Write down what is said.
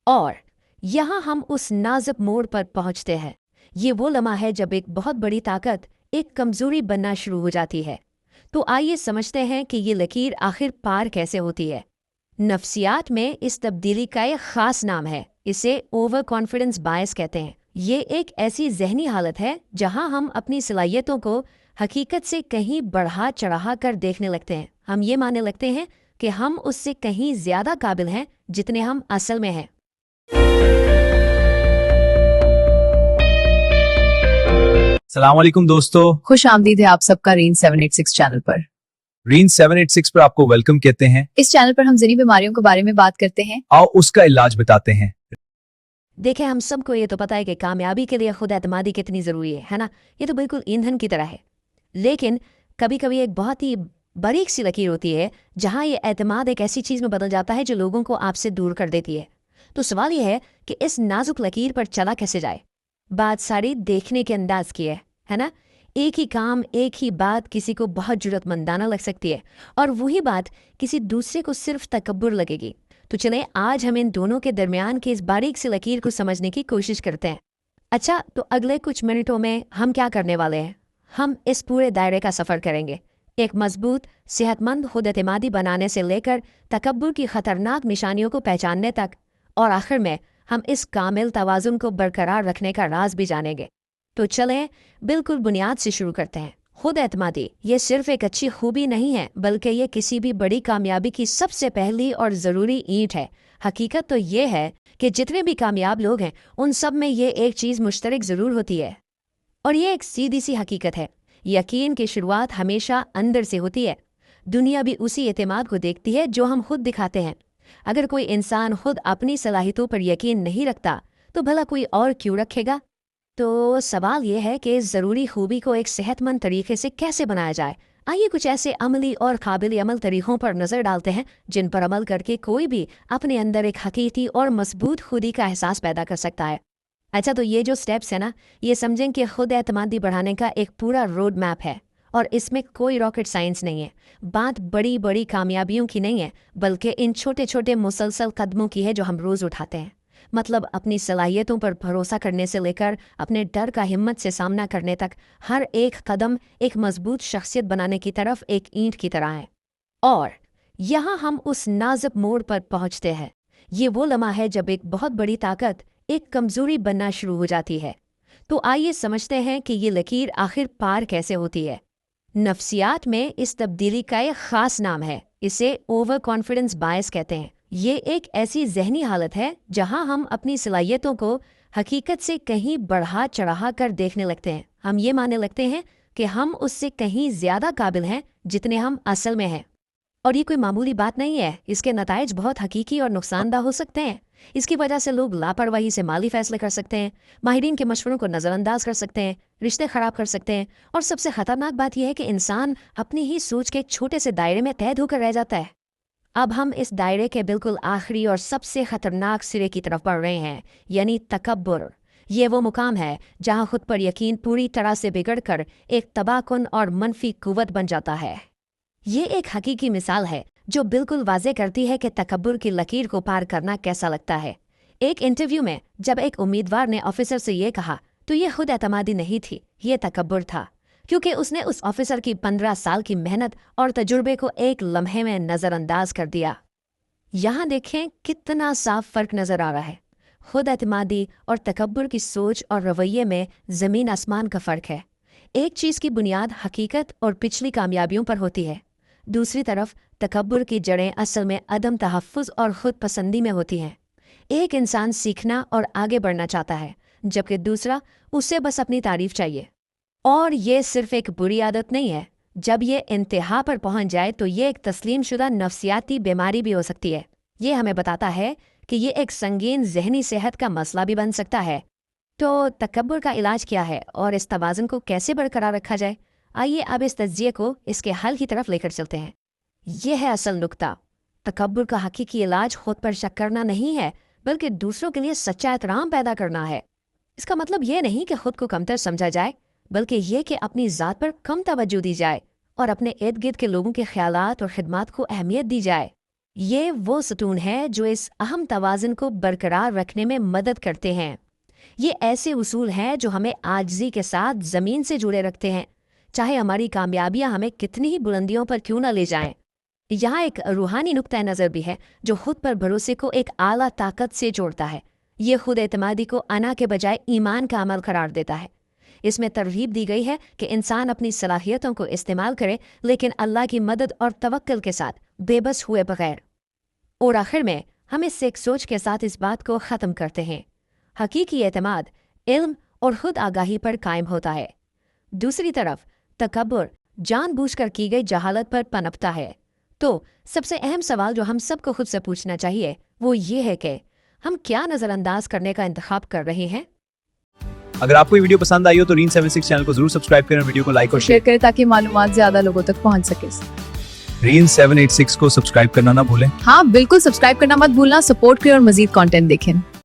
और यहाँ हम उस नाजुक मोड़ पर पहुँचते हैं। ये वो लम्हा है जब एक बहुत बड़ी ताकत एक कमज़ोरी बनना शुरू हो जाती है। तो आइए समझते हैं कि ये लकीर आखिर पार कैसे होती है। नफ्सियात में इस तब्दीली का एक ख़ास नाम है, इसे ओवर कॉन्फिडेंस बायस कहते हैं। ये एक ऐसी जहनी हालत है जहाँ हम अपनी सलाहियतों को हकीकत से कहीं बढ़ा चढ़ा कर देखने लगते हैं। हम ये मानने लगते हैं कि हम उससे कहीं ज़्यादा काबिल हैं जितने हम असल में हैं। सलाम वालेकुम दोस्तों, खुश आमदीद है आप सबका रेंज 786 चैनल पर। रेंज 786 पर आपको वेलकम कहते हैं। इस चैनल पर हम ज़हनी बीमारियों के बारे में बात करते हैं। आओ उसका इलाज बताते हैं। देखें, हम सबको ये तो पता है कि कामयाबी के लिए खुद एतमादी कितनी ज़रूरी है ना। ये तो बिल्कुल ईंधन की तरह है। लेकिन कभी कभी एक बहुत ही बारीक सी लकीर होती है जहाँ ये एतमाद एक ऐसी चीज़ में बदल जाता है जो लोगों को आपसे दूर कर देती है। तो सवाल ये है कि इस नाजुक लकीर पर चला कैसे जाए। बात सारी देखने के अंदाज की है ना। एक ही काम, एक ही बात किसी को बहुत जरूरतमंदाना लग सकती है और वही बात किसी दूसरे को सिर्फ तकब्बुर लगेगी। तो चलें आज हम इन दोनों के दरमियान की इस बारीक सी लकीर को समझने की कोशिश करते हैं। अच्छा, तो अगले कुछ मिनटों में हम क्या करने वाले हैं? हम इस पूरे दायरे का सफ़र करेंगे, एक मजबूत सेहतमंद खुद एतमादी बनाने से लेकर तकब्बुर की ख़तरनाक निशानियों को पहचानने तक, और आखिर में हम इस कामिल तवाज़ुन को बरकरार रखने का राज भी जानेंगे। तो चलें बिल्कुल बुनियाद से शुरू करते हैं। खुद एतमादी ये सिर्फ एक अच्छी खूबी नहीं है, बल्कि ये किसी भी बड़ी कामयाबी की सबसे पहली और ज़रूरी ईंट है। हकीकत तो ये है कि जितने भी कामयाब लोग हैं उन सब में ये एक चीज़ मुश्तरक ज़रूर होती है, और ये एक सीधी सी हकीकत है। यकीन की शुरुआत हमेशा अंदर से होती है। दुनिया भी उसी एतमाद को देखती है जो हम खुद दिखाते हैं। अगर कोई इंसान खुद अपनी सलाहियतों पर यकीन नहीं रखता तो भला कोई और क्यों रखेगा? तो सवाल यह है कि इस ज़रूरी खूबी को एक सेहतमंद तरीके से कैसे बनाया जाए। आइए कुछ ऐसे अमली और काबिल अमल तरीक़ों पर नज़र डालते हैं जिन पर अमल करके कोई भी अपने अंदर एक हकीकी और मजबूत खुदी का एहसास पैदा कर सकता है। अच्छा, तो ये जो स्टेप्स है ना, ये समझें कि खुद एतमादी बढ़ाने का एक पूरा रोड मैप है और इसमें कोई रॉकेट साइंस नहीं है। बात बड़ी बड़ी कामयाबियों की नहीं है, बल्कि इन छोटे छोटे मुसलसल कदमों की है जो हम रोज़ उठाते हैं। मतलब अपनी सलाहियतों पर भरोसा करने से लेकर अपने डर का हिम्मत से सामना करने तक, हर एक कदम एक मजबूत शख्सियत बनाने की तरफ एक ईंट की तरह है। और यहाँ हम उस नाजुक मोड़ पर पहुँचते हैं। ये वो लम्हा है जब एक बहुत बड़ी ताकत एक कमज़ोरी बनना शुरू हो जाती है। तो आइए समझते हैं कि ये लकीर आखिर पार कैसे होती है। नफ्सियात में इस तब्दीली का एक ख़ास नाम है, इसे ओवर कॉन्फिडेंस बायस कहते हैं। ये एक ऐसी जहनी हालत है जहाँ हम अपनी सलाहियतों को हकीकत से कहीं बढ़ा चढ़ा कर देखने लगते हैं। हम ये मानने लगते हैं कि हम उससे कहीं ज़्यादा काबिल हैं जितने हम असल में हैं। और ये कोई मामूली बात नहीं है, इसके नताइज बहुत हकीकी और नुकसानदा हो सकते हैं। इसकी वजह से लोग लापरवाही से माली फैसले कर सकते हैं, माहिरीन के मशवरों को नज़रअंदाज कर सकते हैं, रिश्ते ख़राब कर सकते हैं, और सबसे ख़तरनाक बात यह है कि इंसान अपनी ही सोच के एक छोटे से दायरे में कैद होकर रह जाता है। अब हम इस दायरे के बिल्कुल आखिरी और सबसे ख़तरनाक सिरे की तरफ बढ़ रहे हैं, यानी तकब्बुर। ये वो मुकाम है जहाँ खुद पर यकीन पूरी तरह से बिगड़कर एक तबाहकुन और मनफी कुव्वत बन जाता है। ये एक हकीकी मिसाल है जो बिल्कुल वाज़े करती है कि तकब्बुर की लकीर को पार करना कैसा लगता है। एक इंटरव्यू में जब एक उम्मीदवार ने ऑफिसर से ये कहा तो ये खुद एतमादी नहीं थी, ये तकब्बुर था, क्योंकि उसने उस ऑफिसर की 15 साल की मेहनत और तजुर्बे को एक लम्हे में नज़रअंदाज कर दिया। यहाँ देखें कितना साफ फ़र्क नज़र आ रहा है। खुद एतमादी और तकब्बुर की सोच और रवैये में ज़मीन आसमान का फ़र्क है। एक चीज़ की बुनियाद हकीकत और पिछली कामयाबियों पर होती है, दूसरी तरफ तकब्बुर की जड़ें असल में अदम तहफ़्फ़ुज़ और ख़ुद पसंदी में होती हैं। एक इंसान सीखना और आगे बढ़ना चाहता है, जबकि दूसरा उसे बस अपनी तारीफ़ चाहिए। और ये सिर्फ़ एक बुरी आदत नहीं है, जब ये इंतहा पर पहुंच जाए तो ये एक तस्लीम शुदा नफ्सियाती बीमारी भी हो सकती है। ये हमें बताता है कि ये एक संगीन जहनी सेहत का मसला भी बन सकता है। तो तकब्बुर का इलाज क्या है और इस तवाज़ुन को कैसे बरकरार रखा जाए? आइए अब इस तज्ज़िये को इसके हल की तरफ लेकर चलते हैं। यह है असल नुक्ता। तकब्बुर का हकीकी इलाज खुद पर शक करना नहीं है, बल्कि दूसरों के लिए सच्चा एहतराम पैदा करना है। इसका मतलब ये नहीं कि खुद को कमतर समझा जाए, बल्कि ये कि अपनी ज़ात पर कम तवज्जो दी जाए और अपने इर्द गिर्द के लोगों के ख्यालात और खिदमात को अहमियत दी जाए। ये वो सतून है जो इस अहम तवाज़ुन को बरकरार रखने में मदद करते हैं। ये ऐसे उसूल हैं जो हमें आजिज़ी के साथ ज़मीन से जुड़े रखते हैं, चाहे हमारी कामयाबियां हमें कितनी ही बुलंदियों पर क्यों न ले जाएं। यहाँ एक रूहानी नुक्ता नज़र भी है जो खुद पर भरोसे को एक आला ताकत से जोड़ता है। ये खुद एतमादी को अना के बजाय ईमान का अमल करार देता है। इसमें तरगीब दी गई है कि इंसान अपनी सलाहियतों को इस्तेमाल करे, लेकिन अल्लाह की मदद और तवक्कुल के साथ बेबस हुए बगैर। और आखिर में हम इससे एक सोच के साथ इस बात को ख़त्म करते हैं, हकीकी एतमाद इल्म और खुद आगाही पर कायम होता है। दूसरी तरफ तकब्बुर जानबूझकर की गई जहालत पर पनपता है। तो सबसे अहम सवाल जो हम सबको खुद से पूछना चाहिए वो ये है कि हम क्या नज़रअंदाज करने का इंतखाब कर रहे हैं। अगर आपको ये वीडियो पसंद आई हो तो रीन 76 चैनल को जरूर सब्सक्राइब करें, वीडियो को लाइक और शेयर करें ताकि मालूमात ज्यादा लोगों तक पहुंच सके। रीन 786 को सब्सक्राइब करना ना भूलें। हाँ बिल्कुल, सब्सक्राइब करना मत भूलना, सपोर्ट करें और मजीद कंटेंट देखें।